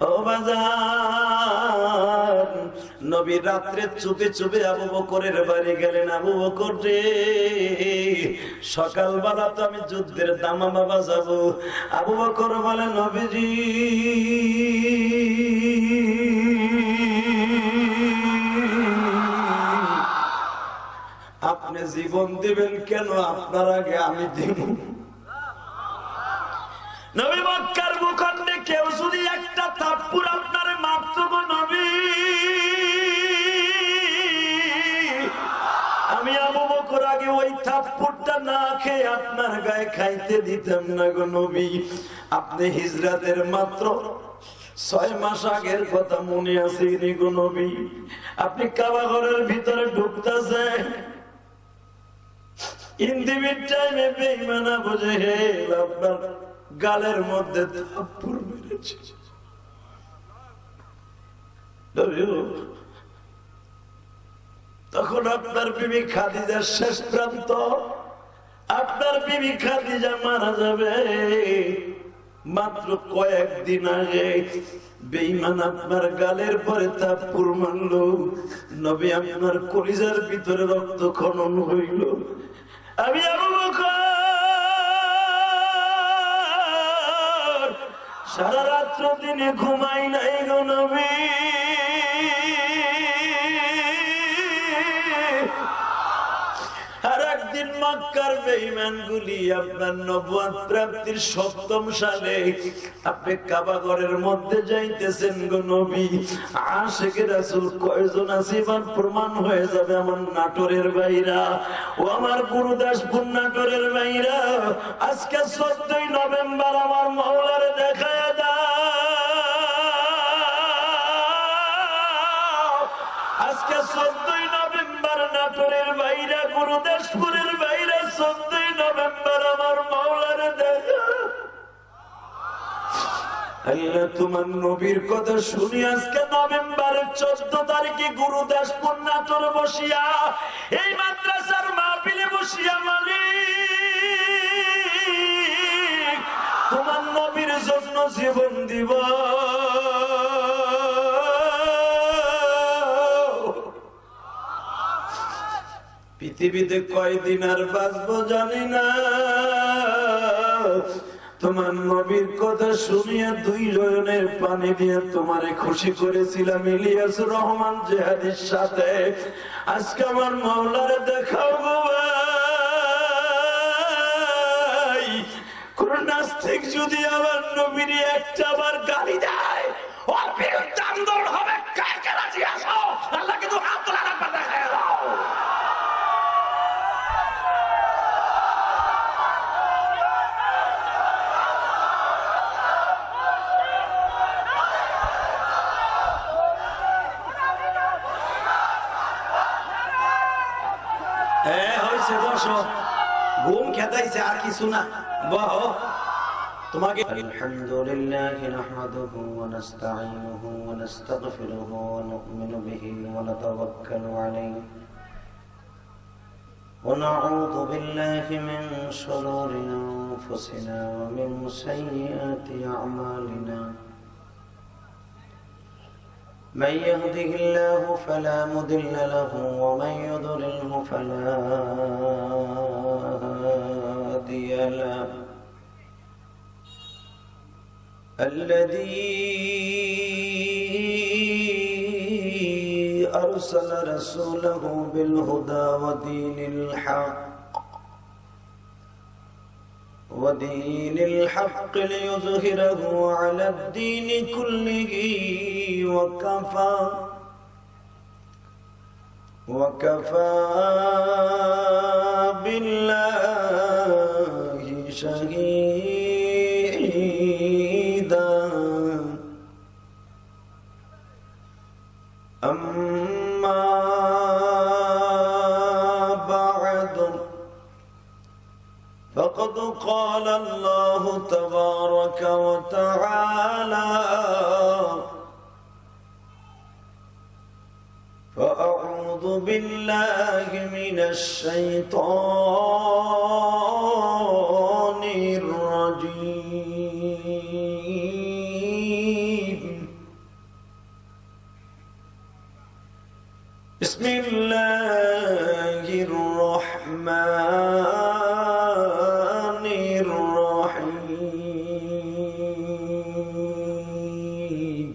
ও বাজার, নবী রাত্রে চুপে চুপে আবু বকরের বাড়ি গেলেন। আবু বকর রে, সকালবেলা তো আমি যুদ্ধের দামামা বাজাবো। আবু বকর বলে, নবীজি আপনি জীবন দিবেন কেন? আপনার আগে আমি দিব। নবী মক্কার ভূখণ্ডে কেউ যদি একটা থাপ্পড় আপনারে মারতো গো নবী, আমি আবু বকর আগে ওই থাপ্পড়টা না খেয়ে আপনার গায়ে খাইতে দিতাম না গো নবী। আপনি হিজরাতের মাত্র 6 মাস আগের কথা মনে আছে গো নবী? আপনি কাবা ঘরের ভিতরে ঢুকতেছেন, ইন্দিবির টাইমে বেঈমানা বুঝে হে আপনার গালের মধ্যে থাপ্পড় মেরেছে। তখন আপনার বিবি খাদিজার শেষ প্রান্ত, আপনার বিবি খাদিজা মারা যাবে মাত্র কয়েকদিন আগে। বেঈমান আপনার গালের পরে থাপ্পড় মারলো, নবী আপনার কলিজার ভিতরে রক্ত খনন হইল। আমি আবু বকর সারা রাত্র দিনে ঘুমাই নাই গো নবী। আর একদিন মক্কার বেঈমানগুলি আপনার নবুয়ত প্রাপ্তির 7ম সালে আপনি কাবা ঘরের মধ্যে যাইতেছেন গো নবী। আশিকে রাসূল কয়জন আছে এবার প্রমাণ হয়ে যাবে আমার নাটোরের ভাইরা ও আমার গুরুদাসপুর নাটোরের ভাইরা। আজকে 14ই নভেম্বর আমার মাওলার দেখায় দাও। আজকে 14ই নভেম্বর নাটোরের ভাইরা, গুরুদাসপুরের ভাইরা, 14ই নভেম্বর আমার মাওলার দেখা। আল্লাহ তোমার নবীর কথা শুনি আজকে নভেম্বরের 14 তারিখে গুরুদাসপুর নাটোর বসিয়া এই মাদ্রাসার মাহফিলে বসিয়া মালিক তোমার নবীর জন্য জীবন দিব। পৃথিবীতে কয়দিন আর বাঁচবো জানি না, তোমার নবীর কথা শুনিয়া 2 নয়নের পানি দিয়ে তোমারে খুশি করেছিলাম ইলিয়াস রহমান জেহাদির সাথে। আজকে আমার মাওলারে দেখাও গো ভাই। কোন নাস্তিক যদি আমার নবীর একটা বার গালি দেয়, ওর বিরুদ্ধে আন্দোলন হবে। কার কার রাজি আছো? আল্লাহ কিন্তু হাত তোলা রাখবা, দেখায় দাও। ঘুম খেতাইছে আর কিছু না। বাহ তোমাকে আলহামদুলিল্লাহি নাহমাদুহু ওয়া নাস্তাঈনুহু ওয়া নাস্তাগফিরুহু ওয়া নু'মিনু বিহি ওয়া নাতাওয়াক্কালু আলাইহি ওয়া নাউযু বিল্লাহি মিন শুরুরি আনফুসিনা ওয়া মিন সাইয়্যাতি আ'মালিনা। من يهده الله فلا مضل له ومن يضلله فلا هادي له. الذي أرسل رسوله بالهدى ودين الحق ليظهره على الدين كله وكفى بالله شهيدا. أما بعد فقد قال الله تبارك وتعالى: فأعوذ بالله من الشيطان الرجيم. بسم الله الرحمن الرحيم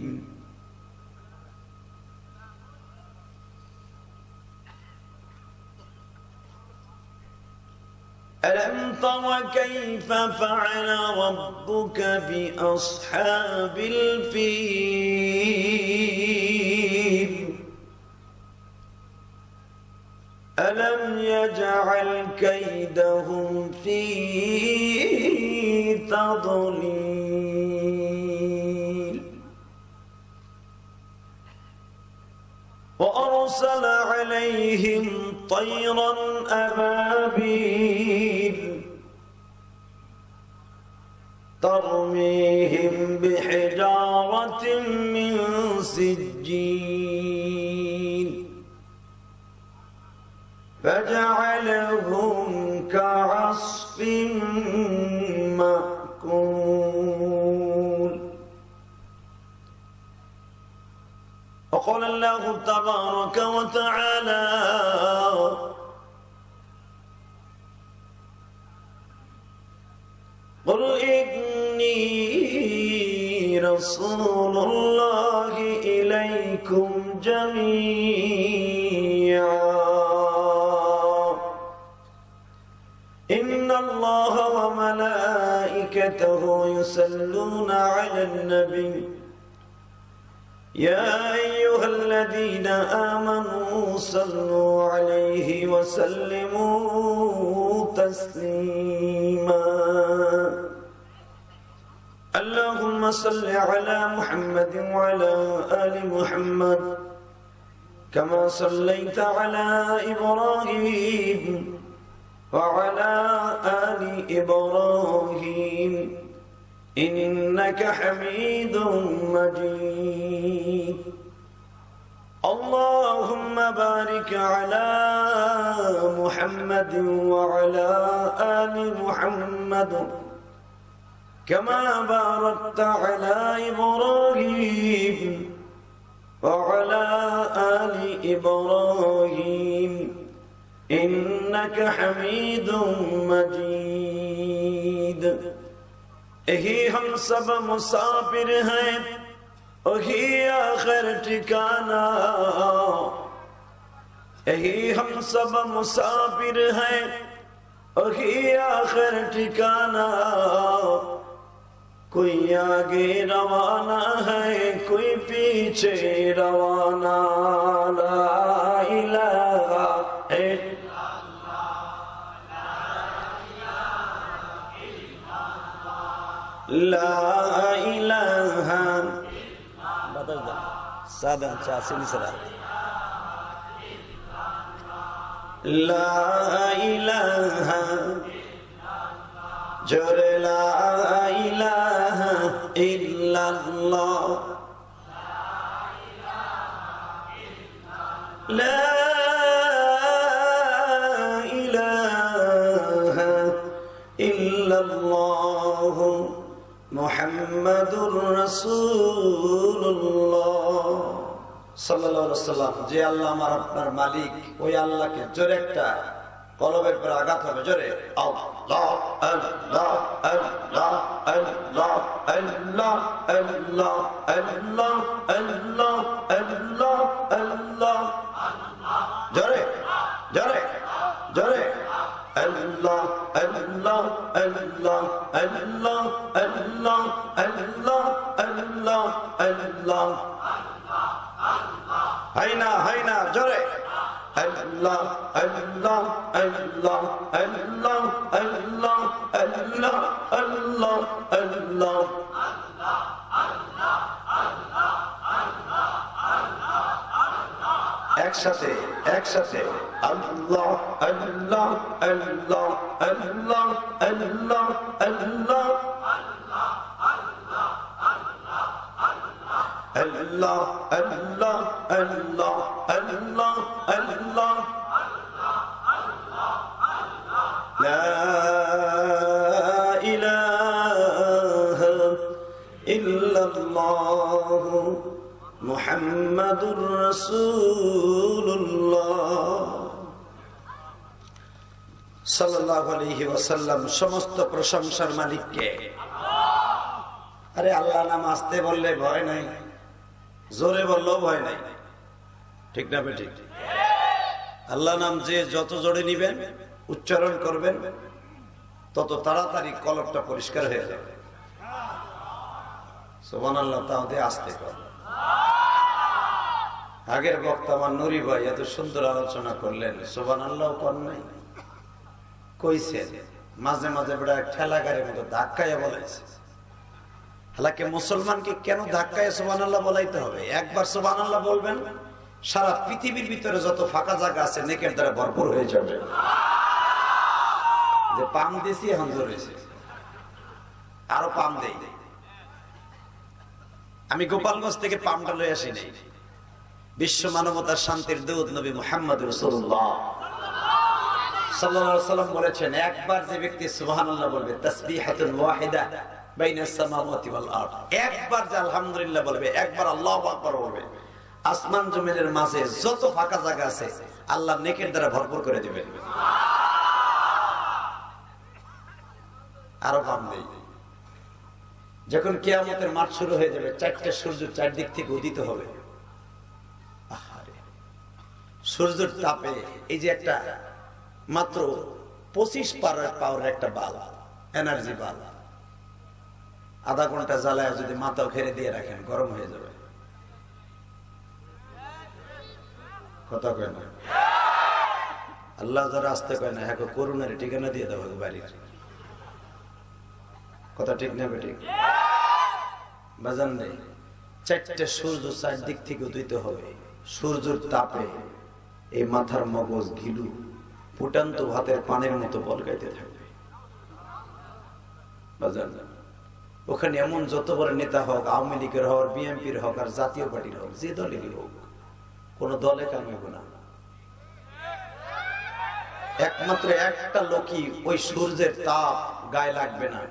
ألم تر كيف فعل ربك بأصحاب الفيل ألم يجعل كيدهم في تضليل وأرسل عليهم طيرا أبابيل ترميهم بحجارة من سجيل فجعلهم كعصف مأكول وقال الله تبارك وتعالى قل إني رسول الله إليكم جميعا إن الله وملائكته يصلون على النبي يا أيها الذين آمنوا صلوا عليه وسلموا تسليما اللهم صل على محمد وعلى آل محمد كما صليت على إبراهيم وعلى آل إبراهيم إنك حميد مجيد اللهم بارك على محمد وعلى آل محمد كما باركت على إبراهيم وعلى آل إبراهيم إنك حميد مجيد यही हम सब मुसाफिर हैं वही आखिर ठिकाना यही हम सब मुसाफिर हैं वही आखिर ठिकाना कोई आगे रवाना है कोई पीछे रवाना ला इलाहा لا إله بدل ده سادة شاسين سلام لا إله جر لا إله إلا الله لا إله إلا الله محمد رسول الله সাল্লাল্লাহু আলাইহি ওয়াসাল্লাম যে আল্লাহ আমার আপনার মালিক ওই আল্লাহকে জোরে একটা কলবের পর আঘাত হবে জোরে আল্লাহ আল্লাহ আল্লাহ আল্লাহ আল্লাহ আল্লাহ আল্লাহ আল্লাহ আল্লাহ আল্লাহ জোরে জোরে জোরে আল্লাহ আল্লাহ আল্লাহ আল্লাহ আল্লাহ আল্লাহ আল্লাহ আল্লাহ হাইনা হাইনা জোরে আল্লাহ আল্লাহ আল্লাহ আল্লাহ আল্লাহ আল্লাহ আল্লাহ আল্লাহ একসাথে একসাথে আল্লাহ আল্লাহ আল্লাহ আল্লাহ আল্লাহ আল্লাহ আল্লাহ আল্লাহ আল্লাহ আল্লাহ আল্লাহ লা ইলাহা ইল্লাল্লাহ মুহাম্মাদুর রাসূলুল্লাহ সাল্লাল্লাহু আলাইহি ওয়াসাল্লাম। সমস্ত প্রশংসার মালিক কে? আরে আল্লাহ নাম আসতে বললে ভয় নাই, জোরে বললেও ভয় নাই, ঠিক না বেঠিক? আল্লাহ নাম যে যত জোরে নিবেন, উচ্চারণ করবেন, তত তাড়াতাড়ি কলবটা পরিষ্কার হয়ে যাবে। সুবহানাল্লাহ। তাহলে আসতে কর। আগের বক্তা আমার নুরি ভাই এত সুন্দর আলোচনা করলেন, সুবহানাল্লাহ কর নাই, কইছে মাঝে মাঝে বেড়া ঠেলা গাড়ির মতো ধাক্কায় বলেছে। হালাকে মুসলমানকে কেন ধাক্কায় সুবহানাল্লাহ বলাইতে হবে? একবার সুবহানাল্লাহ বলবেন, সারা পৃথিবীর ভিতরে যত ফাঁকা জায়গা আছে নেকের দ্বারা ভরপুর হয়ে যাবে। যে পাম দিছি এখন জোরেছে, আরো পাম দেই। আমি গোপালগঞ্জ থেকে পামটা লয়ে আসি নাই। বিশ্ব মানবতার শান্তির দূত নবী মুহাম্মদ রাসূলুল্লাহ সাল্লাল্লাহু আলাইহি ওয়াসাল্লাম বলেছেন, একবার যে ব্যক্তি সুবহানাল্লাহ বলবে, তাসবিহাতুন ওয়াহিদা বাইনাস সামাওয়াতি ওয়াল আরদ, একবার যে আলহামদুলিল্লাহ বলবে, একবার আল্লাহু আকবার বলবে, আসমান জমিনের মাঝে যত ফাঁকা জায়গা আছে আল্লাহ নেকের দ্বারা ভরপুর করে দিবেন। আরো পাম দেই। যখন কিয়ামতের মাঠ শুরু হয়ে যাবে, চারটা সূর্য চারদিক থেকে উদিত হবে। সূর্যের তাপে এই যে একটা মাত্র 25 পাওয়ারের একটা বাল্ব, এনার্জি বাল্ব, আধা ঘন্টা জ্বালায় যদি মাথাও ঘেরে দিয়ে রাখেন, গরম হয়ে যাবে। কথা কয় না? আল্লাহ যারা আসতে কয় না, হ্যাঁ করুণার ঠিকানা দিয়ে দেবো বাড়ির। কথা ঠিক না বেঠিক? বাজান নেই। চারটা সূর্য চারদিক থেকে উদিত হবে। সূর্যের তাপে এই মাথার মগজ ঘিলু ফুটান্ত ভাতের পানির মতো বলকাইতে থাকবে। বাজান ওখানে এমন যত বড় নেতা হোক, আওয়ামী লীগের হোক, বিএনপির হোক, আর জাতীয় পার্টির হোক, যে দলেরই হোক, কোন দলে কামাইব না। একমাত্র একটা লোকই ওই সূর্যের তাপ গায়ে লাগবে না।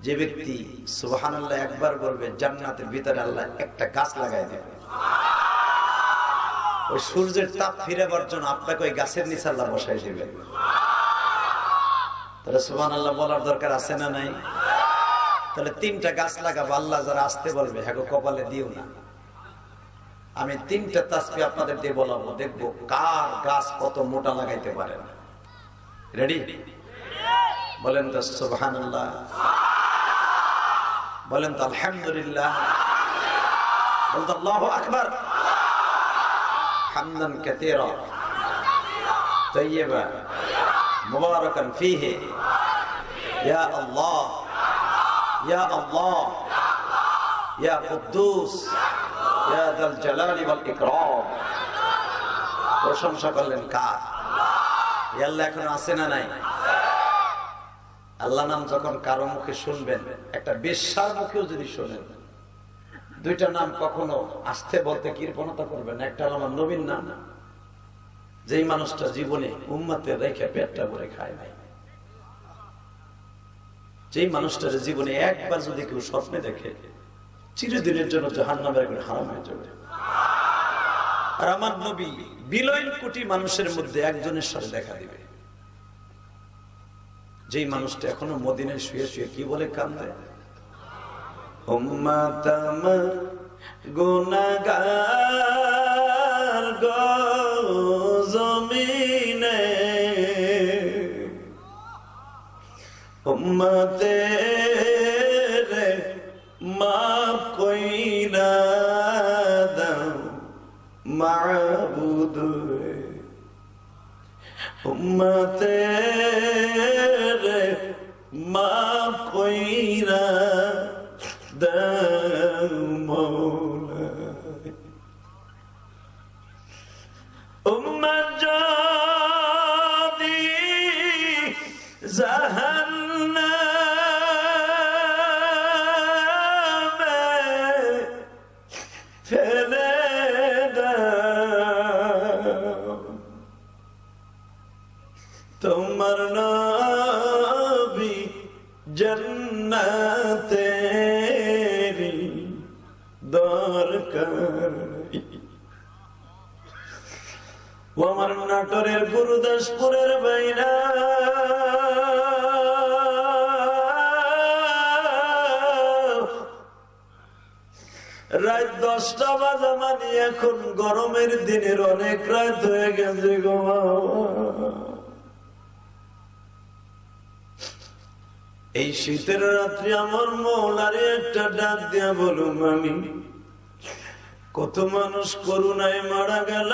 যে ব্যক্তি সুবহানাল্লাহ একবার বলবে, জান্নাতের ভিতরে আল্লাহ একটা গাছ লাগাই দেবে। ওই সূর্যের তাপ ফিরাবার জন্য আপনাকে ওই গাছের নিচে আল্লাহ বসাই দেবে। তাহলে সুবহানাল্লাহ বলার দরকার আছে না নাই? তাহলে 3টা গাছ লাগাবো। আল্লাহ যারা আসতে বলবে, হ্যাঁ কপালে দিও না। আমি 3টা তাসবিহ আপনাদের দিয়ে বলাবো, দেখবো কার গাছ কত মোটা লাগাইতে পারেন। রেডি? বলেন তো সুবহানাল্লাহ, বলেন তো আলহামদুলিল্লাহ, বলেন তো আল্লাহু আকবার, হামদান কাসীরা তাইয়্যিবা মুবারাকান ফীহি, ইয়া আল্লাহ ইয়া আল্লাহ ইয়া কুদ্দুস ইয়া যাল জালালি ওয়াল ইকরাম। প্রশংসা করলেন কার? আল্লাহ এখনো আছে না নাই? আল্লাহ নাম যখন কারো মুখে শুনবেন, একটা বেশ্যার মুখেও যদি শোনেন, 2টা নাম কখনো আসতে বলতে কৃপণতা করবেন। একটা হলো আমার নবীর নাম, যেই মানুষটা জীবনে উম্মতের রেখে পেটটা ভরে খায় নাই, যেই মানুষটার জীবনে একবার যদি কেউ স্বপ্নে দেখে, চিরদিনের জন্য জাহান্নামের একবার হারাম হয়ে যাবে। আর আমার নবী বিলিয়ন কোটি মানুষের মধ্যে একজনের সাথে দেখা দিবে, যেই মানুষটা এখনো মদিনায় শুয়ে শুয়ে কি বলে কান্দে, উম্মত আমার গুনাহগার গো জমিনে, উম্মতের মাফ কইরা দাও মাবুদ, উম্মতের মাফ কইরা দাও মওলা। উম্মত যদি জাহান্নামে ফেলে দাও, তোমার নবী জান্নাতের দর দরকার। ও আমার নাটোরের গুরুদাসপুরের বাইরা, রাত 10টা বাজা মানে এখন গরমের দিনের অনেক রাত হয়ে গেছে গো। এই শীতের রাত্রি আমার মৌলারে একটা ডাক দিয়া বলুন, আমি কত মানুষ করুণায় মারা গেল,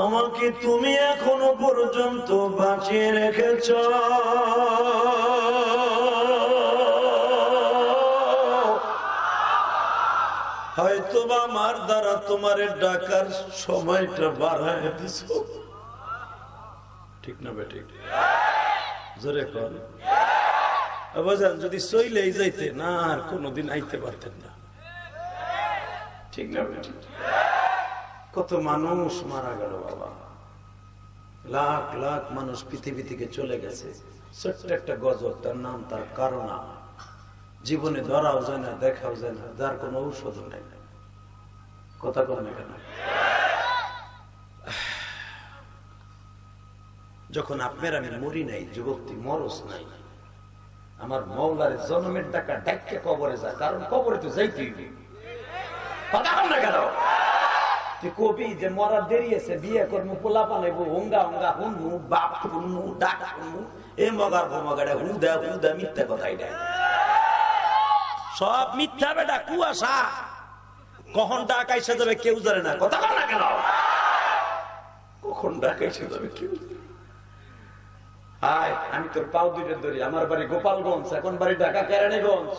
আমাকে তুমি এখনো পর্যন্ত বাঁচিয়ে রেখেছ। হয়তো আমার দ্বারা তোমার ডাকার সময়টা বাড়ায় দিছ। ঠিক না বেঠিক? জোরে কর। বাজান যদি চইলেই যাইতে না আর কোনদিন আইতে পারতেন না। ঠিক না বেঠিক? কত মানুষ মারা গেল বাবা, লাখ লাখ মানুষ পৃথিবী থেকে চলে গেছে। ছোট্ট একটা গজব, তার নাম তার কারণা। জীবনে ধরাও যায় না, দেখাও যায় না, যার কোনো ঔষধ নাই। কথা কর না কেন? যখন আপনার আমি মরি নাই, যুবকটি মরস নাই, আমার মৌলার জন্মের টাকা ডাক্কে কবরে যায়, কারণ কবরে তো যাইতেই। কথা কর না কেন? তুই কবি যে মরা দেরি আছে, বিয়ে করবো, পোলা পালাইবো, হুঙ্গা হুঙ্গা হুনমু, বাপ হুনমু, ডাক হুনমু, এ মগার ভমগাড়ে হুদা হুদা মিথ্যা কথাই দেয়, সব মিথ্যা বেটা, কুয়াশা। কখন ডাক আইসা যাবে কেউ জানে না। কথা বল না কেন? কখন ডাক আইসা যাবে কেউ। হায়, আমি তোর পাও দুইটা ধরি। আমার বাড়ি গোপালগঞ্জ, এখন বাড়ি ঢাকা কেরানীগঞ্জ,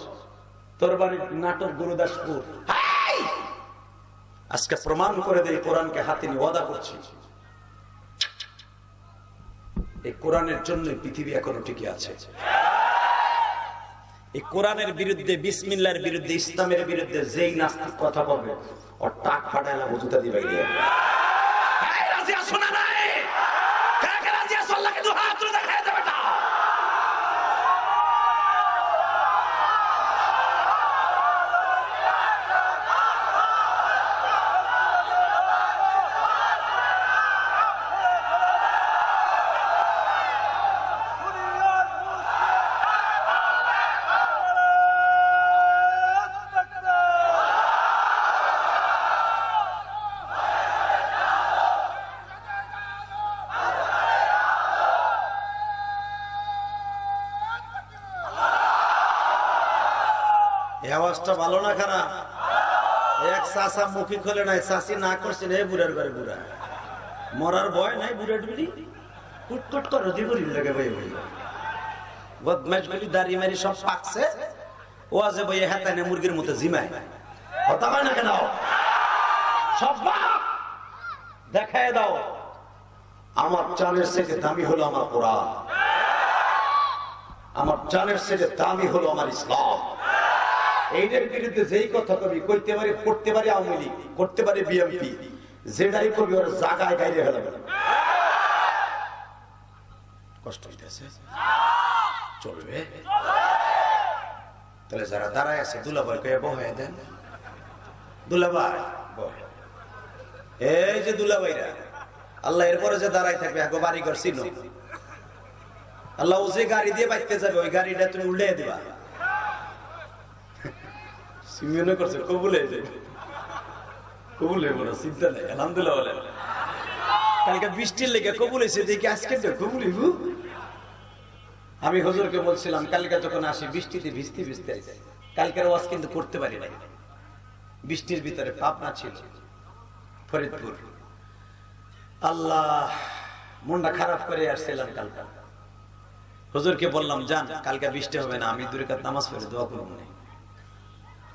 তোর বাড়ি নাটোর গুরুদাসপুর। আজকে প্রমাণ করে দেয়, কোরআনকে হাতে নিয়ে ওয়াদা করছি, এই কোরআনের জন্য পৃথিবী এখনো টিকে আছে। এই কোরআনের বিরুদ্ধে, বিসমিল্লাহর বিরুদ্ধে, ইসলামের বিরুদ্ধে যেই নাস্তিক কথা বলবে, ওর টাক ফাটায় না, বুঝুতা দিবে। রাজি আছো না? নাই কাকে রাজি আছো? আল্লাহকে দুই হাত তুলে দেখায় দে বেটা। আওয়াজটা ভালো না খারাপ? এক চাষা মুখী খোলে নাই, চাষি না করছেন, হে বুড়ার ঘরে বুড়া, মরার ভয় নাই, বুড়া ডুবি কুটকুট করে দিবরি লাগে ভাই ভাই। বদমাশ গুলি দাড়ি মারি সব পাকছে, ও আছে ভাই হাতায় না মুরগির মতো জিমায়। কথা হয় না কেন? সব দেখায় দাও, আমার চালের থেকে দামি হলো আমার কোরআন, আমার চালের থেকে দামি হলো আমার ইসলাম। এইটার বিরুদ্ধে যেই কথা কবি, করতে পারি, পড়তে পারি আওয়ামী লীগ, করতে পারি বিএনপি, যেটাই কবি ওর জায়গায় গাইরে ফেলাবে। কষ্ট হইতেছে, চলবে। তাহলে যারা দাঁড়ায় আছে, দুলাভাই কে বহে দেন, দুলাভাই বহে। এই যে দুলাভাইরা, আল্লাহ এরপরে যে দাঁড়াই থাকবে, এখন বাড়ি ঘর চিনো, আল্লাহ ও যে গাড়ি দিয়ে বাইতে যাবে, ওই গাড়িটা তুমি উল্টে দিবা। সিমিয়নে করছে, কবুল হয়ে যাবে, কবুল হয়ে বলো, চিন্তা নেই, আলহামদুলিল্লাহ বলেন। কালকে বৃষ্টির লেগে কবুল হয়েছে, দেখি আজকে কবুল হইব। আমি হুজুরকে বলছিলাম, কালকে যখন আসি বৃষ্টিতে ভিজতে ভিজতে, কালকের ওয়াজ কিন্তু করতে পারি নাই, বৃষ্টির ভিতরে পাবনা ছিল, ফরিদপুর। আল্লাহ, মনটা খারাপ করে আসছিলাম। কালকে হুজুরকে বললাম, যান কালকে বৃষ্টি হবে না, আমি 2 রাকাত নামাজ পড়ে দোয়া করব না।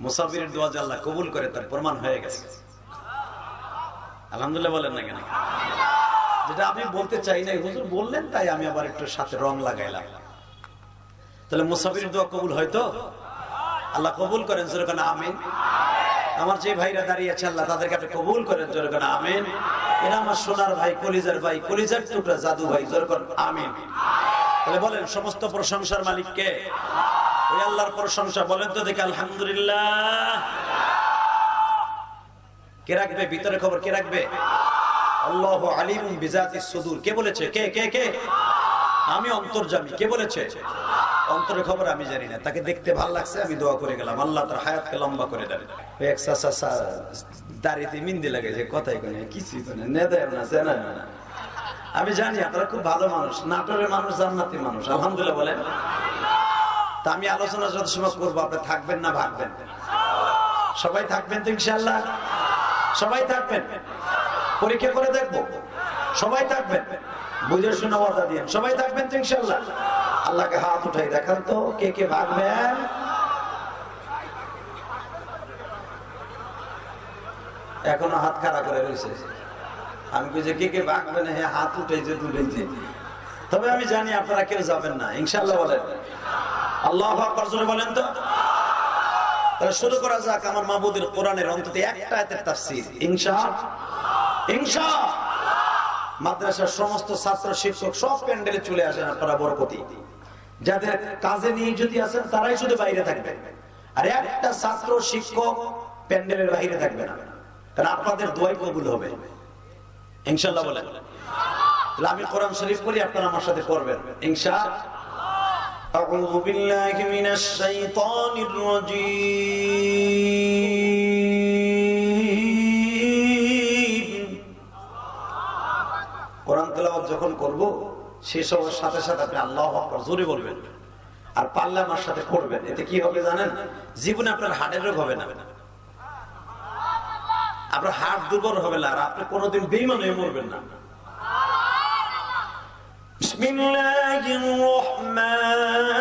মুসাফিরের দোয়া যে আল্লাহ কবুল করে, তার প্রমাণ হয়ে গেছে। আলহামদুলিল্লাহ বলেন না কেন? যেটা আমি বলতে চাই নাই, হুজুর বললেন, তাই আমি আবার একটু সাথে রং লাগাইলাম। তাহলে মুসাফিরের দোয়া কবুল হয়তো? আল্লাহ কবুল করেন, জোরে কেন আমিন। আমার যে ভাইরা দাঁড়িয়ে আছে, আল্লাহ তাদেরকে আপনি কবুল করেন, জোরে কেন আমিন। এরা আমার সোনার ভাই, কলিজার ভাই, কলিজার টুকরা জাদু ভাই, জোরে কেন আমিন। তাহলে বলেন, সমস্ত প্রশংসার মালিক কে? ওই আল্লাহর প্রশংসা বলেন তো দেখি আলহামদুলিল্লাহ। কে রাখবে ভিতরে খবর? কে রাখবে? আল্লাহু আলিমুন বিজাতিস সুদূর। কে বলেছে? কে কে কে? আমি অন্তর্যামী। কে বলেছে? অন্তরের খবর আমি জানি না, তাকে দেখতে ভালো লাগছে, আমি দোয়া করে গেলাম আল্লাহ তার হায়াতকে লম্বা করে দেন। দাড়িতে মিন্দি লাগে যে কথাই কোনে কিছুই কোনে নেদায় না জানা না। আমি জানি আপনারা খুব ভালো মানুষ, নাটোরের মানুষ, জান্নাতি মানুষ, আলহামদুলিল্লাহ বলেন। তা আমি আলোচনা যত সময় করবো আপনি থাকবেন না ভাগবেন? সবাই থাকবেন তো ইনশাআল্লাহ? সবাই থাকবেন? পরীক্ষা করে দেখবো সবাই থাকবেন? বুঝে শুনে ওয়াদা দিয়েন সবাই থাকবেন তো ইনশাআল্লাহ? আল্লাহকে হাত উঠাই দেখান তো কে কে ভাগবেন। এখনো হাত খাড়া করে রয়েছে। আমি বুঝে কে কে ভাগবেন, হ্যাঁ হাত উঠেছে দুটেছে। তবে আমি জানি আপনারা কেউ যাবেন না ইনশাআল্লাহ বলেন। আল্লাহু আকবার জোরে বলেন তো। তাহলে শুরু করা যাক আমার মাবুদের কোরআনের অন্তত একটা আয়াতের তাফসীর ইনশাআল্লাহ। মাদ্রাসার সমস্ত ছাত্র শিক্ষক সব প্যান্ডেলে চলে আসেন আপনারা বরকতি। যাদের কাজে নিয়ে যদি আছেন তারাই শুধু বাইরে থাকবেন, আর একটা ছাত্র শিক্ষক প্যান্ডেলের বাইরে থাকবে না, কারণ আপনাদের দোয়াই কবুল হবে ইনশাআল্লাহ বলেন। আমি কোরআন শরীফ পড়ি, আপনারা আমার সাথে পড়বেন ইনশাআল্লাহ। আউযু বিল্লাহি মিনাশ শাইতানির রাজীম। কোরআন তেলাওয়াত যখন করব শেষ হওয়ার সাথে সাথে আপনি আল্লাহু আকবার জোরে বলবেন, আর পারলে আমার সাথে পড়বেন। এতে কি হবে জানেন? জীবনে আপনার হার্টের রোগ হবে না, আপনার হার্ট দুর্বল হবে না, আর আপনি কোনোদিন বেঈমান হয়ে মরবেন না। বিসমিল্লাহির রহমানির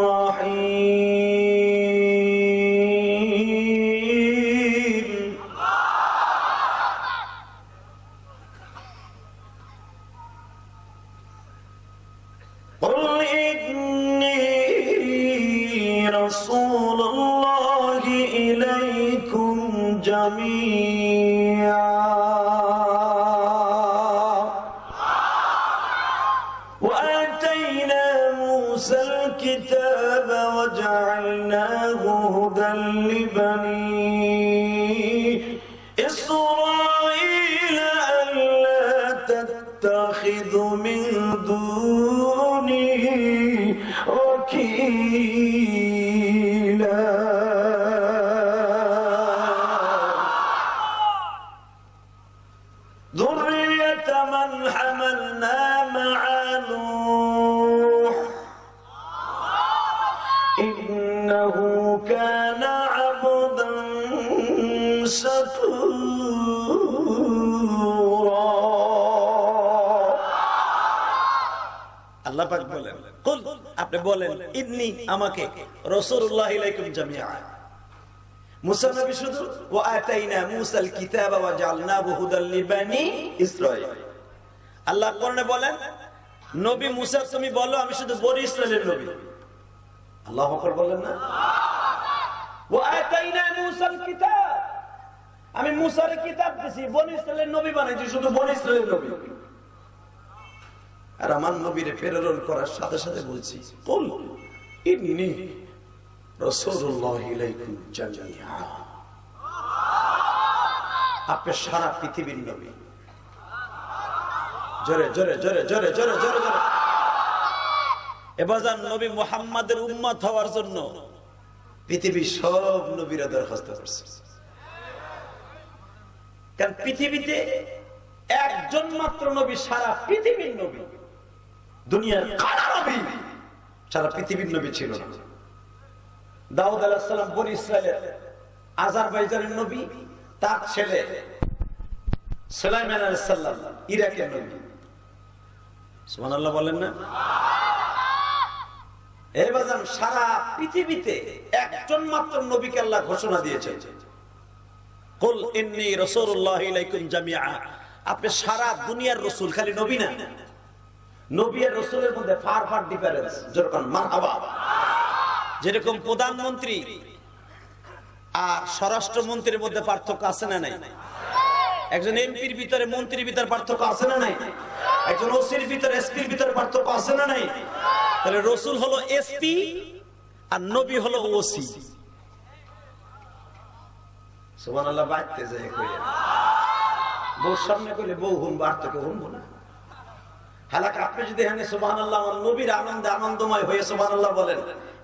রহিম। قل إني رسول الله إليكم جميعا وآتينا موسى الكتاب وجعلناه هدى لبني إسرائيل ألا تتخذوا من دونه وكيلا ذرية من حملنا مع نوح إنه كان عبدا شكورا। আল্লাহ পাক বলেন কুল, আপনি বলেন ইন্নী আমাকে রাসূলুল্লাহ ইলাইকুম জামিআ। মুসা নবী শুধু, ওয়া আতাইনা মুসাল কিতাবা ওয়া জাআলনাহু হুদাল লিবানি ইসরাঈল। আল্লাহ কোরআনে বলেন নবী মুসা তুমি বলো আমি শুধু বনি ইসরাইলের নবী। আল্লাহু আকবার বলেন না? ওয়া আতাইনা মুসাল কিতাব, আমি মুসার কিতাব দিয়েছি, বনি ইসরাইলের নবী বানাইছি, শুধু বনি ইসরাইলের নবী। আর আমার নবীরে প্রেরণ করার সাথে সাথে বলছি কুল ইন্নী রাসূলুল্লাহ ইলাইকুম জামিআ। আপনি সারা পৃথিবীর নবী। জোরে জোরে জোরে জোরে জোরে জোরে জোরে। এবার নবী মুহাম্মাদের উম্মত হওয়ার জন্য পৃথিবীর সব নবীরা দরখাস্ত করছে, কারণ পৃথিবীতে একজন মাত্র নবী সারা পৃথিবীর নবী। দুনিয়ার কারা নবী সারা পৃথিবীর নবী ছিল না। দাউদ আলাইহিস সালাম বনি ইসরাইলের আজারবাইজানের নবী, তার ছেলে সুলাইমান আলাইহিস সালাম ইরাকের নবী। সুবহানাল্লাহ বলেন না? এই বাজান সারা পৃথিবীতে একজন মাত্র নবীকে আল্লাহ ঘোষণা দিয়েছেন কুল ইন্নী রাসূলুল্লাহ ইলাইকুম জামিআ। আপনি সারা দুনিয়ার রাসূল, খালি নবী না। নবী আর রাসূলের মধ্যে ফার ফার ডিফারেন্স, যেরকম মারহাবা। যেরকম প্রধানমন্ত্রী আর স্বরাষ্ট্রমন্ত্রীর মধ্যে পার্থক্য আছে না নাই? একজন এমপির ভিতরে মন্ত্রীর ভিতরে পার্থক্য আছে না নাই? একজন ওসির ভিতরে এসপির ভিতরে পার্থক্য আছে না নাই? তাহলে রাসূল হলো এসপি আর নবী হলো ওসি। সুবহানাল্লাহ। বাড়তে যায় কইয়া বউ সামনে কইলে বউ হুন বাড়তে কেউ হুনবো না। হালাক আপনি যদি এখানে সুবহানাল্লাহ আমার নবীর আনন্দে আনন্দময় হয়ে সুবহানাল্লাহ বলেন,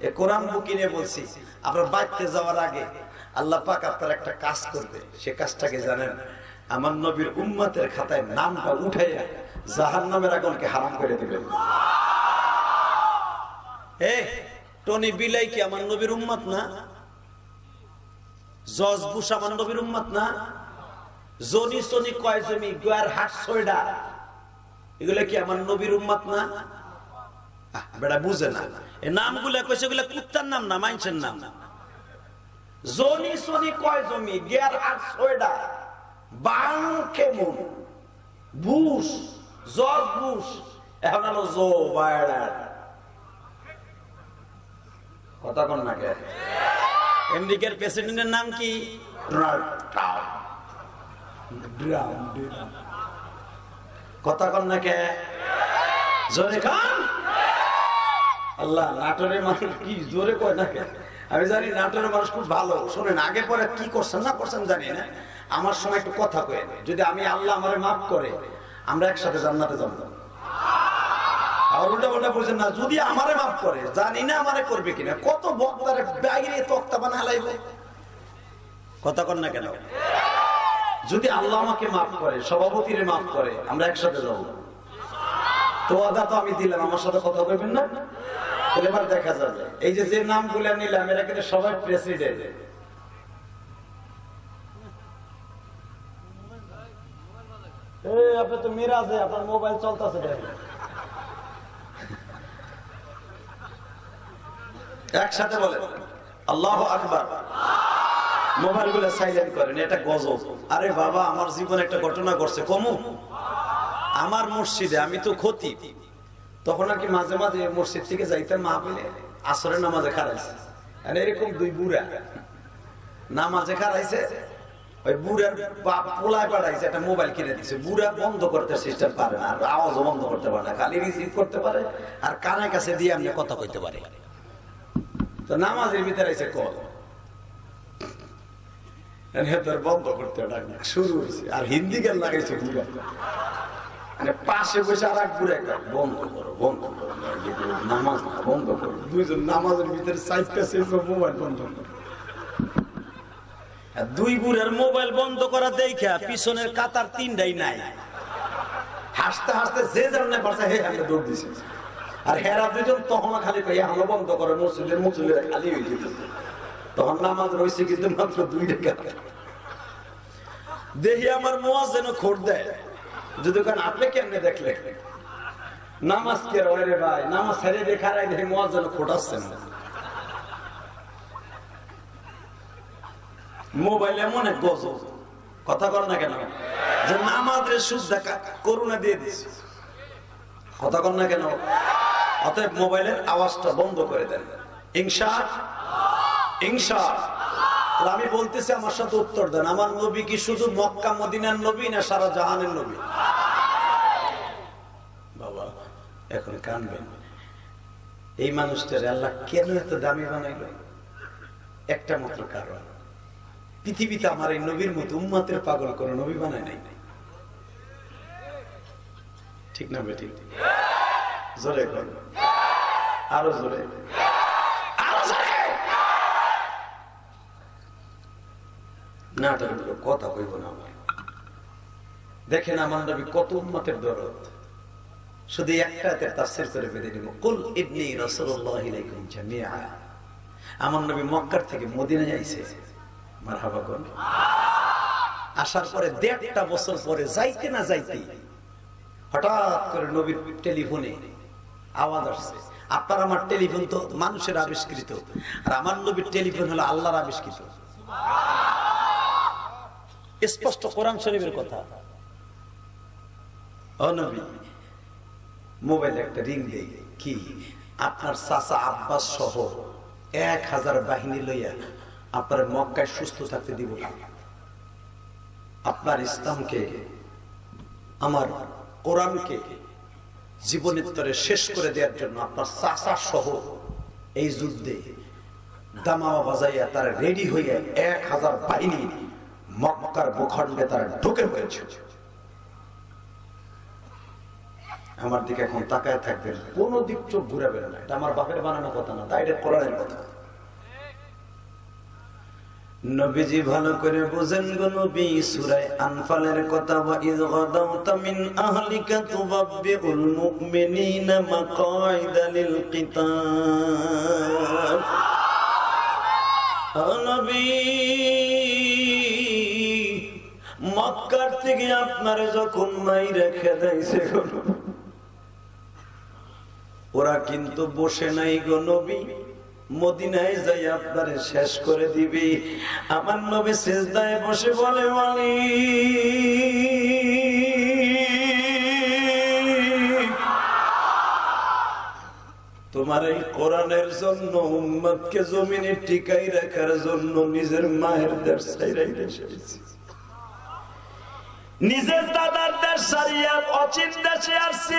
এ কোরআন বুকি নিয়ে বলছি, আপনার বাড়তে যাওয়ার আগে আল্লাহ পাক আপনার একটা কাজ করবে। সে কাজটাকে জানেন? আমার নবীর উম্মতের খাতায় নামটা উঠাইয়া জাহান্নামের আগুনকে হারাম করে দিবেন। টনি বিলাই কি আমার নবীর উম্মত না? জর্জ বুশ আমার নবীর উম্মত না? জনি সনি কয় জমি গোয়ার হাট ছয়ডা, এগুলা কি আমার নবীর উম্মত না? বেটা বুঝে না। এই নামগুলা কইছে, এগুলা কুত্তার নাম না, মানুষের নাম। জনি সনি কয় জমি গোয়ার হাট ছয়ডা, বাং কেমন বুশ, জর্জ বুশ, এখন হলো জো বাইডেন। কথা কন না কে? আমেরিকার প্রেসিডেন্টের নাম কি? কথা কন না কে? জোরে খান। আল্লাহ, নাটোরের মানুষ কি জোরে কয় না কে? আমি জানি নাটোরের মানুষ খুব ভালো। শোনেন, আগে পরে কি করছেন না করছেন জানি না, আমার সময় একটু কথা কয়ে, যদি আমি আল্লাহ আমারে মাফ করে আমরা একসাথে জান্নাতে যাবো। আর উল্টা উল্টা বলছেন না, যদি আমারে মাফ করে, জানি না আমারে করবে কিনা। কত বক্তারে বাইরে তক্তা বানা লাইবে। কথা কন না কেন? যদি আল্লাহ আমাকে মাফ করে, সভাপতিরে মাফ করে, আমরা একসাথে যাবো। তো আদা তো আমি দিলাম, আমার সাথে কথা বলবেন না? এবার দেখা যাবে এই যে যে নামগুলো নিলাম এরা কিন্তু সবাই প্রেসিডেন্ট। আপনি তো মিরাজে আপনার মোবাইল চলতেছে। একসাথে বলেন আল্লাহু আকবার। মোবাইল গুলো সাইলেন্ট করেন, এটা গজব। আরে বাবা, আমার জীবনে একটা ঘটনা ঘটছে কমু। আমার মসজিদে, আমি তো খতিব, তখন আর কি মাঝে মাঝে মসজিদ থেকে যাইতাম মাহফিলে, আসরের নামাজে খারাইছে। এরকম দুই বুড়া নামাজে খারাইছে, ওই বুড়ার বাপ পোলায় পাঠাইছে, একটা মোবাইল কিনে দিচ্ছে। বুড়া বন্ধ করতে সিস্টেম পারে না, আর আওয়াজও বন্ধ করতে পারে না, খালি রিসিভ করতে পারে আর কানের কাছে দিয়ে আপনি কথা কইতে পারে। তো নামাজের ভিতরে এসে কল বন্ধ করতে শুরু হয়েছে, আর হিন্দি গান লাগাইছে বুড়া। মানে পাশে বসে আর এক বুড়া বন্ধ করো বন্ধ করো, নামাজ না বন্ধ করো। দুইজন নামাজের ভিতরে সাইডটা শেষ, মোবাইল বন্ধ করো। দুই বুড়ার মোবাইল বন্ধ করা দেখা পিছনের কাতার তিনটাই নাই। হাসতে হাসতে যে জানলে পারছে হে হাতে দৌড় দিছে। আর হেরা দুজন তখন খালি কই আলো বন্ধ করে, মসজিদের মুসল্লিরা খালি হয়ে যেত। তখন নামাজ রয়েছে কিন্তু মাত্র 2 টাকা। দেখি আমার মুয়াজ্জিন খোঁট দেয়, যদি কারণ আপনি কেমনে দেখলে নামাজ কে রে ভাই, নামাজ ছেড়ে দেখারাই দেখি মুয়াজ্জিন খোঁট আসছেন। মোবাইল এমন এক গজব, কথা কর না কেন, যে নামাজের সুদ্ধা করুণা দিয়ে দিচ্ছে। কথা কর না কেন? অতএব মোবাইলের আওয়াজটা বন্ধ করে দেন ইনশাআল্লাহ। আমি বলতেছি, আমার সাথে উত্তর দেন, আমার নবী কি শুধু মক্কা মদিনার নবী না সারা জাহানের নবী? বাবা এখন কানবেন। এই মানুষটার আল্লাহ কেন এত দামি বানাইল? একটা মাত্র কারণ, পৃথিবীতে আমার এই নবীর মতো উম্মতের পাগল করে নবী বানায় নাই। ঠিক না বেঠিক? জোরে করো, আরো জোরে, আরো জোরে। না কথা কইব না। দেখেন আমার নবী কত উম্মতের দরদ। শুধু একটা আয়াতের তাফসীর করে বেঁধে দিব, কুল ইন্নী রাসূলুল্লাহি ইলাইকুম জামিআ। আমার নবী মক্কার থেকে মদিনায় আইছে, মারহাবা কোন। আসার পরে 1.5 বছর পরে যাইতে না যাইতে হঠাৎ করে নবীর টেলিফোনে আওয়াজ আসছে। আপনার আমার টেলিফোন তো মানুষের আবিষ্কৃত, আর আমার নবীর টেলিফোন হলো আল্লাহর আবিষ্কৃত। স্পষ্ট কোরআন শরীফের কথা। ও নবী, মোবাইলে একটা রিং দেই, কি আপনার চাচা আব্বাস সহ 1000 বাহিনী লইয়া আপনার মক্কায় সুস্থ থাকতে দিব না। আপনার ইসলামকে, আমার কোরআনকে জীবনের তরে শেষ করে দেওয়ার জন্য আপনার চাচা সহ এই যুদ্ধে দামামা বাজাইয়া তারা রেডি হইয়া 1000 বাহিনী মক্কার ভূখণ্ডে তারা ঢুকে পড়েছে। আমার দিকে এখন তাকায় থাকবেন, কোন দিক চোখ ঘুরাবেন না। এটা আমার বাপের বানানো কথা না, ডাইরেক্ট কোরআনের কথা। নবীজি ভালো করে বুঝেন গো নবী, সূরা আনফালের কথা, ওয়া ইয গাদাওতা মিন আহলিকা তুবাব্বিউল মুমিনিনা মাকাইদা লিল কিতাল। ও নবী, মক্কার থেকে আপনারে যখন মাইরা খেদাইছে গো, ওরা কিন্তু বসে নাই গো নবী, মদিনায় যাই আপনারে শেষ করে দিবি। আমার নবী সিজদায় বসে বলে, তোমার এই কোরআনের জন্য উম্মতকে জমিনে টিকাই রাখার জন্য নিজের মায়ের দেশ ছাইরাই এসেছি, নিজের দাদার দেশ ছাড়িয়া অচিন দেশে আসছি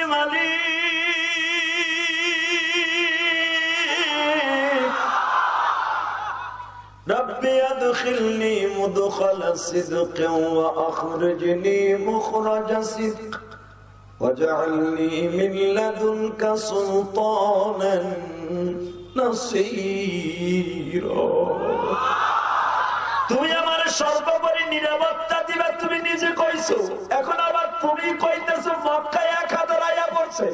ربي أدخلني مدخل صدق وأخرجني مخرج صدق واجعلني من لدنك سلطانا نصيرا। তুমি আমার সর্বোপরি নিরাপত্তা দিবা, তুমি নিজে কইছো, এখন আবার তুমি কইতেছো মক্কায় 1000 আয়া পড়ছে।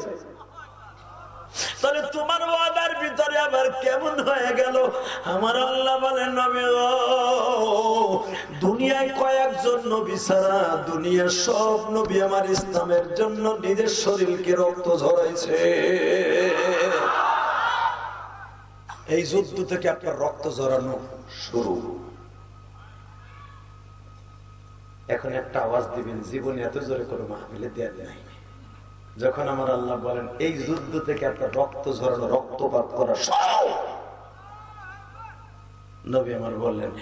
তাহলে তোমার ওয়াদার ভিতরে আবার কেমন হয়ে গেল? আমার আল্লাহ বলেন, নবী ও, দুনিয়ায় কয়েকজন নবী ছাড়া দুনিয়ার সব নবী আমার ইসলামের জন্য নিজের শরীরকে রক্ত ঝরাইছে। এই যুদ্ধ থেকে আপনার রক্ত ঝরানো শুরু। এখন একটা আওয়াজ দিবেন, জীবনে এত জোরে করে মাহফিলে দেয়া নাই। যখন আমার আল্লাহ বলেন এই যুদ্ধ থেকে আপনার রক্ত ঝরানো, রক্তপাত করা, নবী আমার বললেন,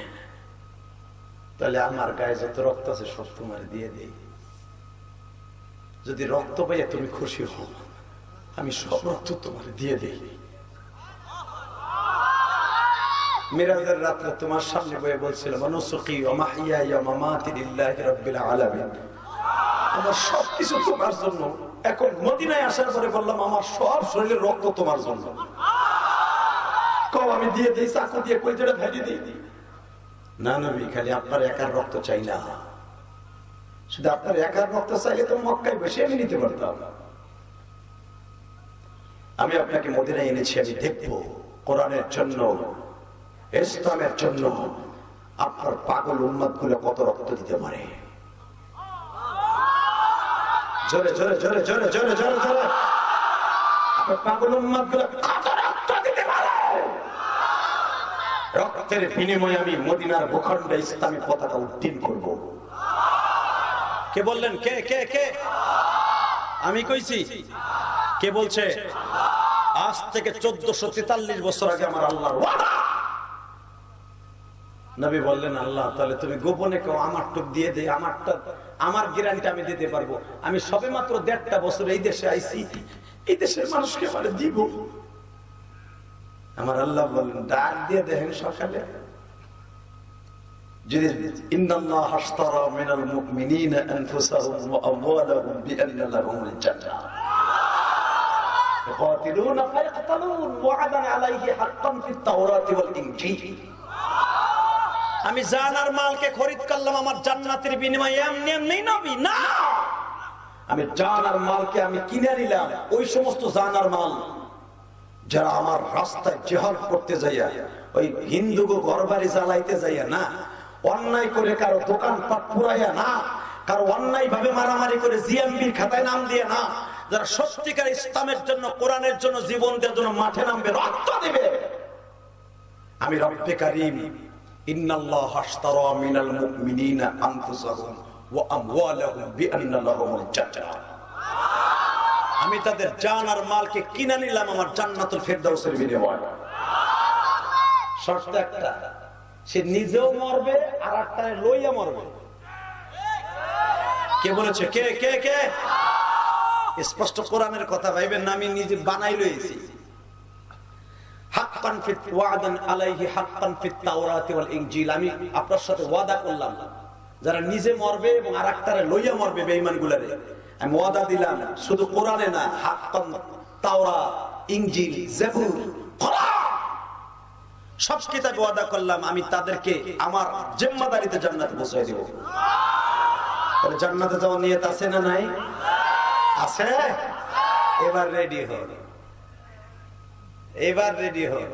তাহলে আমার গায়ে যত রক্ত আছে সব তোমার দিয়ে দেই। যদি রক্ত পাইয়া তুমি খুশি হও, আমি সব রক্ত তোমার দিয়ে দেই। মিরাজের রাত্রে তোমার সামনে বয়ে বলছিলাম, অনুসুকি ওয়া মাহইয়ায়া ওয়া মামাতি লিল্লাহি রাব্বিল আলামিন, আমার সবকিছু তোমার জন্য। এখন মদিনায় আসার পরে বললাম, আমার সব শরীরের রক্ত তোমার জন্য। কও আমি দিয়ে দিই, চাকু দিয়ে কলিজাটা ভেঙে দিই। না নবী, খালি আপনার একার রক্ত চাই না। শুধু আপনার একার রক্ত চাইলে তো মক্কায় বসে আমি নিতে পারতাম। আমি আপনাকে মদিনায় এনেছি, আমি দেখবো কোরআনের জন্য, ইসলামের জন্য আপনার পাগল উম্মত গুলো কত রক্ত দিতে পারে। জোরে জোরে জোরে জোরে জোরে জোরে জোরে আপনার পাগল উম্মত গুলো কত রক্ত দিতে পারে। রক্তের বিনিময়ে আমি মদিনার ভূখণ্ডে ইসলামী পতাকা উড্ডীন করব। কে বললেন? কে কে কে? আমি কইছি? কে বলছে? আজ থেকে 1443 বছর আগে আমার আল্লাহর ওয়াদা। নবী বললেন, আল্লাহ তাহলে তুমি গোপনে কেউ আমার টুক দিয়ে দে, আমারটা, আমার গ্যারান্টি আমি দিতে পারবো। আমি সবে মাত্র 1.5 বছর এই দেশে আইছি, এই দেশের মানুষকে আমার দিব। আমার আল্লাহ বললেন, ডাক দিয়ে দেখেন সকালে, যদি ইন্নাল্লাহ আশতারা মিনাল মুমিনিনা আনফুসাহুম ওয়া আমওয়ালাহুম বিআন্না লাহুমুল জান্নাহ ইকাতিলুনা ফায়াকতালুন ওয়া'দান আলাইহি হাক্কান ফিত তাওরাতি ওয়াল ইনজিল। আমি জান আর মালকে খরিদ করলাম আমার জান্নাতের বিনিময়ে, এমনি এমনি নবী না। আমি জান আর মালকে আমি কিনে নিলাম, ওই সমস্ত জান আর মাল যারা আমার রাস্তায় জিহাদ করতে যাইয়া, ওই হিন্দুকে ঘরবাড়ি জ্বালাইতে যাইয়া না, অন্যায় করে কারো দোকানপাট পুরাইয়া না, কারো অন্যায় ভাবে মারামারি করে জিএমবির খাতায় নাম দিয়ে না, যারা সত্যিকার ইসলামের জন্য, কোরআনের জন্য জীবন দেওয়ার জন্য মাঠে নামবে, রক্ত দিবে, আমি রব্বে কারীম ইন্নাল্লাহ আশতারা মিনাল মুমিনিনা আনফুসাহুম ওয়া আমওয়ালাহুম বিআন্না লাহুমুল জান্নাহ, আমি তাদের জান আর মালকে কিনে নিলাম আমার জান্নাতুল ফেরদাউসের বিনিময়ে। শর্ত একটা, সে নিজেও মরবে আর একটা লইয়া মরবে। কে বলেছে? কে কে কে? স্পষ্ট কোরআনের কথা, ভাইবেন না আমি নিজে বানাই লইছি। হাক্কান ফিত ওয়াদান আলাইহি হাক্কান ফিত তাওরাতি ওয়াল ইনজিল, আমি আপনার সাথে ওয়াদা করলাম যারা নিজে মরবে এবং আরেকটারে লইয়া মরবে বেঈমানগুলারে, আমি ওয়াদা দিলাম শুধু কোরআনে না, হাক্কান তাওরাত, ইনজিল, জাবুর, কোরআন সব কিতাবে ওয়াদা করলাম আমি তাদেরকে আমার জিম্মাদারিতে জান্নাতে পৌঁছে দেব। তাহলে জান্নাতে যাওয়ার নিয়ত আছে না নাই? আছে। এবার রেডি হন, এবার রেডি হন।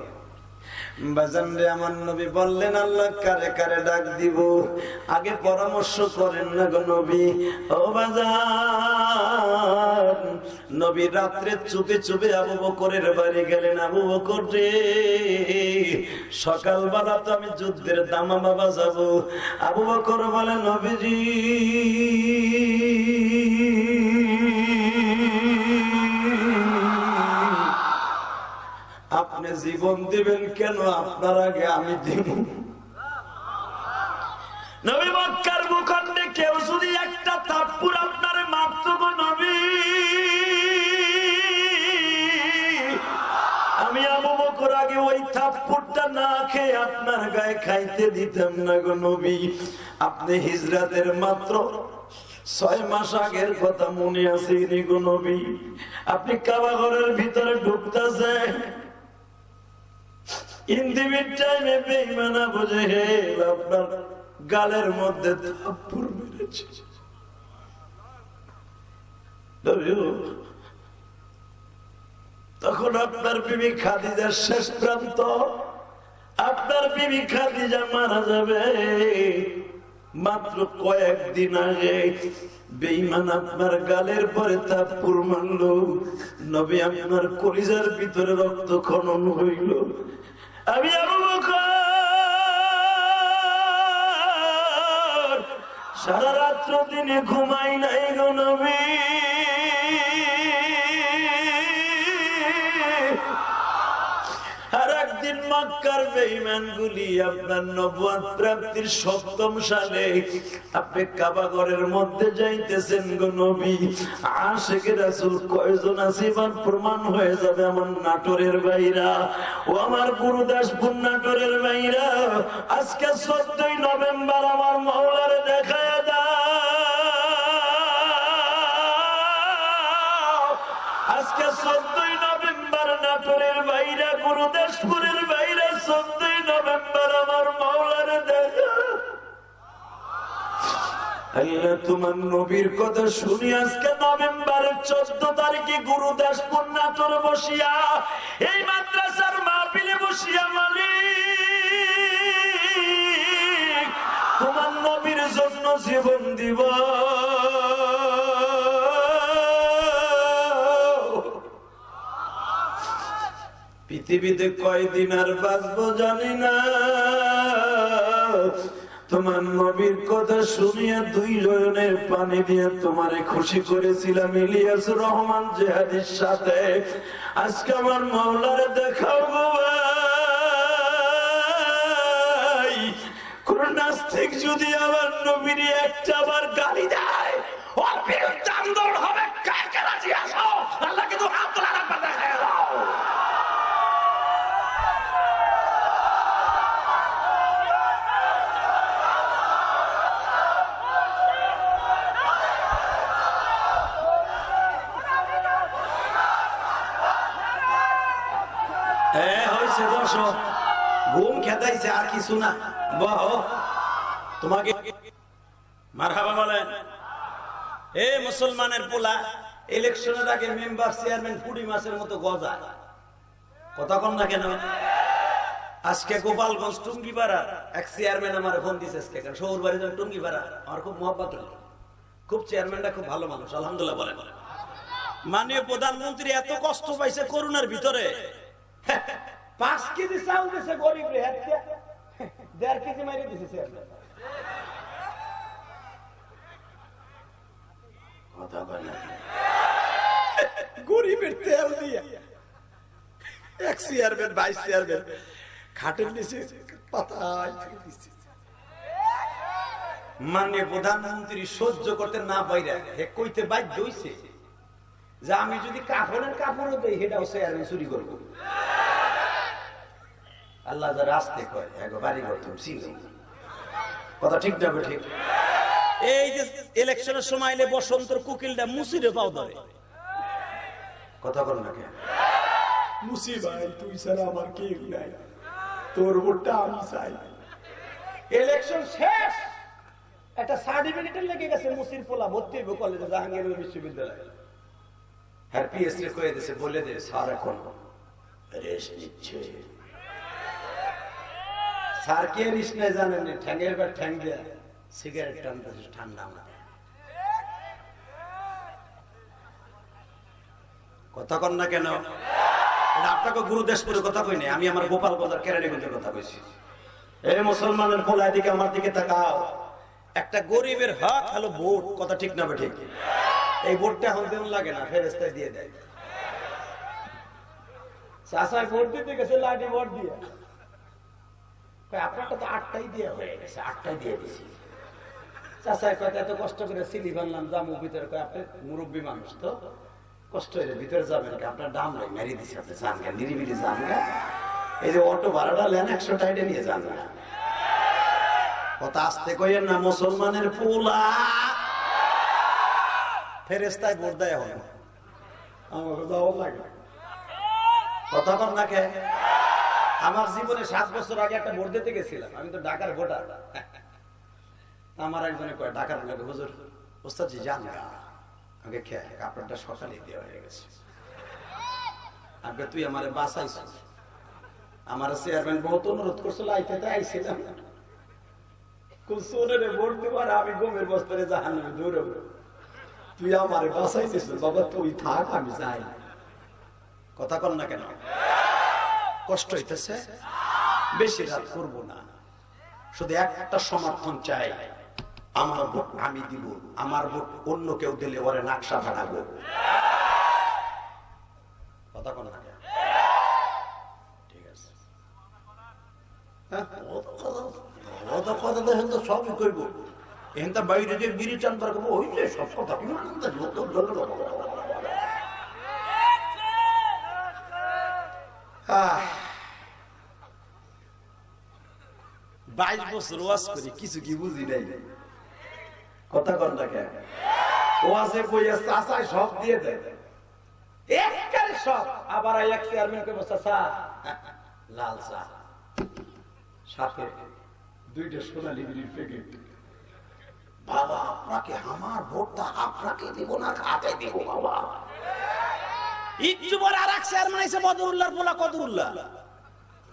বাজান রে, আমার নবী বললেন আল্লাহ কারে কারে ডাক দিব, আগে পরামর্শ করেন না গো নবী। ও বাজান, নবী রাত্রে চুপে চুপে আবু বকরের বাড়ি গেলেন। আবু বকর রে, সকালবেলা তো আমি যুদ্ধের দামামা বাজাবো। আবু বকর বলে নবীজি আপনি জীবন দিবেন কেন? আপনার আগে আমি দিব। নবী মক্কার ভূখণ্ডে কেউ যদি একটা থাপ্পড় আপনারে মারতো গো নবী, আমি আবু বকর আগে ওই থাপ্পড়টা না খেয়ে আপনার গায়ে খাইতে দিতাম না গো নবী। আপনি হিজরাতের মাত্র 6 মাস আগের কথা মনে আছে গো নবী? আপনি কাবা ঘরের ভিতরে ঢুকতেছেন, ইন্দিমির টাইমে বেঈমান আবু জেহেল আপনার গালের মধ্যে থাপ্পড় মেরেছে। তখন আপনার বিবি খাদিজার শেষ প্রান্ত, আপনার বিবি খাদিজা মারা যাবে মাত্র কয়েকদিন আগে। বেঈমান আপনার গালের পরে থাপ্পড় মারলো, নবী আপনার কলিজার ভিতরে রক্ত খনন হইল। আমি আবু বকর সারা রাত্র দিনে ঘুমাই নাই গো নবী। আর একদিন মক্কার বেঈমানগুলি আপনার নবুয়ত প্রাপ্তির 7ম সালে আপনি কাবা ঘরের মধ্যে যাইতেছেন গো নবী। আশিকে রাসূল কয়জন আছে এবার প্রমাণ হয়ে যাবে আমার নাটোরের ভাইরা ও আমার গুরুদাসপুর নাটোরের ভাইরা। আজকে 14ই নভেম্বর আমার মাওলার দেখায় দাও। আজকে 14ই নভেম্বর নাটোরের ভাইরা, গুরুদাসপুরের ভাইরা, 14ই নভেম্বর আমার মাওলার দেখা। আল্লাহ তোমার নবীর কথা শুনি আজকে নভেম্বরের 14 তারিখে গুরুদাসপুর নাটোর বসিয়া এই মাদ্রাসার মাহফিলে বসিয়া মালিক তোমার নবীর জন্য জীবন দিব। পৃথিবীতে কয়দিন আর বাঁচবো জানি না, তোমার নবীর কথা শুনিয়া 2 নয়নের পানি দিয়ে তোমারে খুশি করেছিলাম ইলিয়াস রহমান জেহাদির সাথে। আজকে আমার মাওলারে দেখাও গো ভাই। কোন নাস্তিক যদি আমার নবীর একটা বার গালি দেয়, ওর বিরুদ্ধে আন্দোলন হবে। কে কে রাজি আছো? আল্লাহ কিন্তু হাত তোলা রাখবা, দেখায় দাও। ঘুম খেতাইছে আর কিছু না। বহ তোমাকে মারহাবা বলেন। এ মুসলমানের পোলা, ইলেকশনের আগে মেম্বার চেয়ারম্যান 20 মাসের মতো গজায়, কথা কম না কেন? আজকে গোপালগঞ্জ টুঙ্গিপাড়া এক চেয়ারম্যান আমার ফোন দিচ্ছে, শহর বাড়ি যাবে টুঙ্গিপাড়া, আমার খুব মহব্বত, খুব চেয়ারম্যানটা খুব ভালো মানুষ আলহামদুলিল্লাহ বলেন। মাননীয় প্রধানমন্ত্রী এত কষ্ট পাইছে করোনার ভিতরে, 5 কেজি চাউল দিছে গরিব রে, 1.5 কেজি মারি দিছে চেয়ারম্যান। কথা বলে না, গরিবের তেল দিয়া এক চেয়ারম্যান 22 চেয়ারম্যান খাটের নিচে পাতায় দিচ্ছে। মাননীয় প্রধানমন্ত্রী সহ্য করতে না পাইরা হে কইতে বাধ্য হইছে যে আমি যদি কাফনের কাপড়ও দেই সেটাও চেয়ারম্যান চুরি করবো। আল্লাহ যারা আসতে কয় বাড়ি ঘর তুমি চিনো, কথা ঠিক না ঠিক? এই যে ইলেকশনের সময় এলে বসন্তর কুকিলটা মুসিরে পাও ধরে, কথা বল না কেন? মুসি ভাই তুই ছাড়া আমার কেউ নাই, তোর ভোটটা আমি চাই। ইলেকশন শেষ, একটা সার্টিফিকেটের লেগে গেছে মুসির পোলা ভর্তি হইব কলেজে জাহাঙ্গীরনগর বিশ্ববিদ্যালয়ে। হ্যাঁ পিএসসি কয়ে দিয়েছে, বলে দে স্যার এখন রেস্ট নিচ্ছে। স্যার কে রিস্ক নেই জানেন, ঠ্যাঙ্গের পর ঠ্যাং দেয়া সিগারেট টানতেছে ঠান্ডা মাথায়, কথা কন না কেন? আপনাকে গুরুদেশপুরের কথা কই নাই, আমি আমার গোপাল বাজার কেরানীগঞ্জের কথা কইছি। এই মুসলমানের পোলার দিকে আমার দিকে তাকাও, একটা গরিবের হক হলো ভোট, কথা ঠিক না ঠিক? এই ভোটটা এখন দেন লাগে না, ফেরেশতায় দিয়ে দেয়। চাষায় ভোট দিতে গেছে লাঠি ভোট দিয়ে, আপনারটা তো 8টাই দিয়ে হয়ে গেছে, 8টাই দিয়ে দিছি। চাষায় কয় এত কষ্ট করে সিলি বানলাম জামু ভিতরে, কয় আপনি মুরব্বী মানুষ তো কষ্ট হয়ে ভিতরে যাবেন, আপনার দাম নাই মেরে দিচ্ছে, আপনি যান গা নিরিবিলি যান গা, এই যে অটো ভাড়াটা নেন 100 টাকা নিয়ে যান না, কথা আসতে কইেন না। মুসলমানের পোলা ফেরেশতায় ভোট দেয়, এখন আমার যাওয়া লাগে, কথা বল না কে? আমার জীবনে 7 বছর আগে একটা ভোট দিতে গেছিলাম, আমি তো ঢাকার ভোটার। আমার একজনে কয় ঢাকার লাগে, হুজুর ওস্তাদজি যান গা, আগে খেয়ে কাপড়টা সকালে দেওয়া হয়ে গেছে, আগে তুই আমার বাসাইছ, আমার চেয়ারম্যান বহুত অনুরোধ করছিল আইতে, আইছিলাম খুব সোনে ভোট দেবার, আমি গমের বস্তারে জাহান্নামে দৌড়াবো, তুই আমার বাসাইছিস বাবা, তুই থাক আমি যাই, কথা কল না কেন? কষ্ট হইতেছে, বেশি রাত করবো না, শুধু একটা সমর্থন চাই, আমার ভোট আমি দিব, আমার ভোট অন্য কেউ দিলে ওরে নাকশা বানাবো, কথা কল না কেন? ঠিক আছে, কথা দেখেন তো সবই করবো, এখন তো বাইরে যে বিড়ি টান করবো, ওই যে সব কথা কি আনন্দ, 22 বছর ওয়াজ করি, কিছু কি বুঝি নাই, কথা কন না কেন? ওয়াজে কইয়া চাচাই সব দিয়ে দেয়, একবারে সব, আবার এক চেয়ারম্যান কে বসা চা, লাল চা সাথে 2টা সোনালী বিড়ির প্যাকেট, বাবা আপনাকে আমার ভোটটা আপনাকে দিব না খাতে দিব বাবা। একটু পরে আর এক চেয়ারম্যান এসে বদরুল্লাহর পোলা কদরুল্লাহ,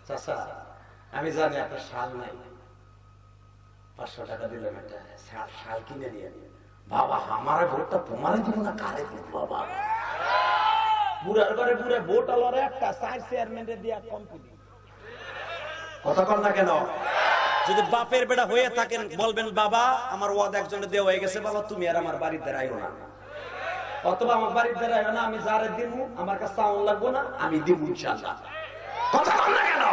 চাচা আমি জানি আপনার শাল নাই, 500 টাকা দিলাম একটা শাল কিনে দিয়ে, বাবা আমার ভোটটা তোমারে দিব না কারে দিব বাবা। বুড়ার ঘরে বুড়ে ভোট আলোরে একটা 4 চেয়ারম্যানের দিয়া কম্পিউটার, কথা কন না কেন? যদি বাপের বেটা হয়ে থাকেন বলবেন বাবা আমার ওয়াদ একজনে দেওয়া হয়ে গেছে, বাবা তুমি আর আমার বাড়ির দ্বারাইও না, অথবা আমার বাড়ির দ্বারাইও না, আমি যারে দিব আমার কাছে চাউন লাগবো না, আমি দিব ইনশাআল্লাহ, কথা কন না কেন?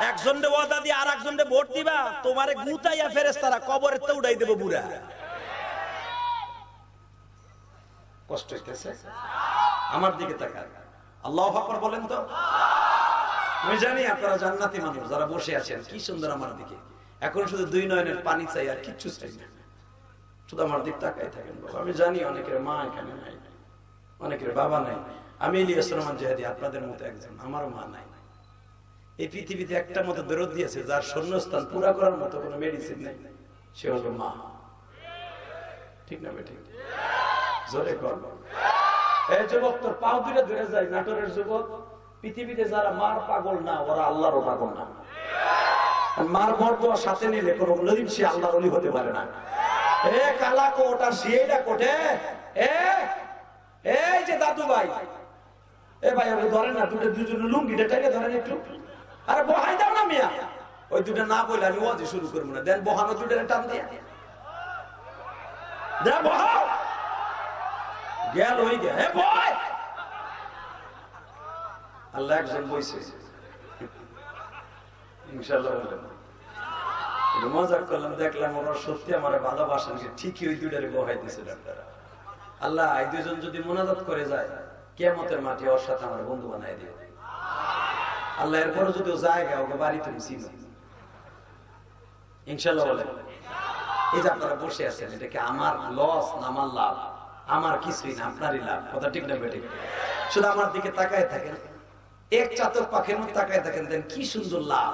একজনে ওয়াদা দিয়ে আর একজনে ভোট দিবা, তোমারে গুতাইয়া ফেরেশতারা কবরে তো উড়াই দেব বুড়া, কষ্ট হইতেছে? আমার দিকে তাকান, আল্লাহু আকবার বলেন তো। আমি জানি আপনারা জান্নাতি মানুষ যারা বসে আছেন, কি সুন্দর আমার দিকে, এখন শুধু 2 নয়নের পানি চাই আর কিচ্ছু চাই না, শুধু আমার দিক তাকাই থাকেন বাবা। আমি জানি অনেকের মা এখানে নাই, অনেকের বাবা নাই, আমি ইলিয়াস রহমান জিহাদি আপনাদের মতো একজন, আমারও মা নাই। এই পৃথিবীতে একটা মতো দরদ দিয়েছে যার শূন্যস্থান পুরা করার মতো কোনো মেডিসিন নেই, সে হলো মা, ঠিক না বেঠিক? জোরে কর। এই যুবক তোর পাও দুটো ধরে যায়, নাটোরের যুবক, পৃথিবীতে যারা মার পাগল না ওরা আল্লাহরও পাগল না, মার বরদোয়া সাথে নিলে কোনো নদীর সে আল্লাহর ওলি হতে পারে না। এ কালা কোট আর সিয়েটা কোটে, এই যে দাদু ভাই, এ ভাই আপনি ধরেন না, দুজনে লুঙ্গিটা টাইলে ধরেন একটু, আরে বহাই দাও না মিয়া, ওই দুটো না বলে আমি ওয়াজি শুরু করবো না, দেন বহানো দুটো টান দিয়ে বহাও, গেল ওই গে, হে বয়, আল্লাহ একজন বইছে ইনশাআল্লাহ বলেন, মজাক করলাম, দেখলাম ওরা সত্যি আমার ভালোবাসেন, ঠিকই ওই দুইটারে বহাই দিয়েছে ডাক্তারা। আল্লাহ এই দুজন যদি মোনাজাত করে যায় কিয়ামতের মাঠে ওর সাথে আমার বন্ধু বানাই দিও, আল্লাহ এরপরে যদি জায়গা ওকে বাড়ি তুমি চিনো ইনশাল্লাহ বলে। এই যে আপনারা বসে আছেন, এটা কি আমার লস না আমার লাভ? আমার কিছুই না, আপনারই লাভ। কথা ঠিক না বেঠিক? শুধু আমার দিকে তাকায় থাকেন, এক চাতক পাখির মতো তাকায় থাকেন, দেন কি সুন্দর লাভ।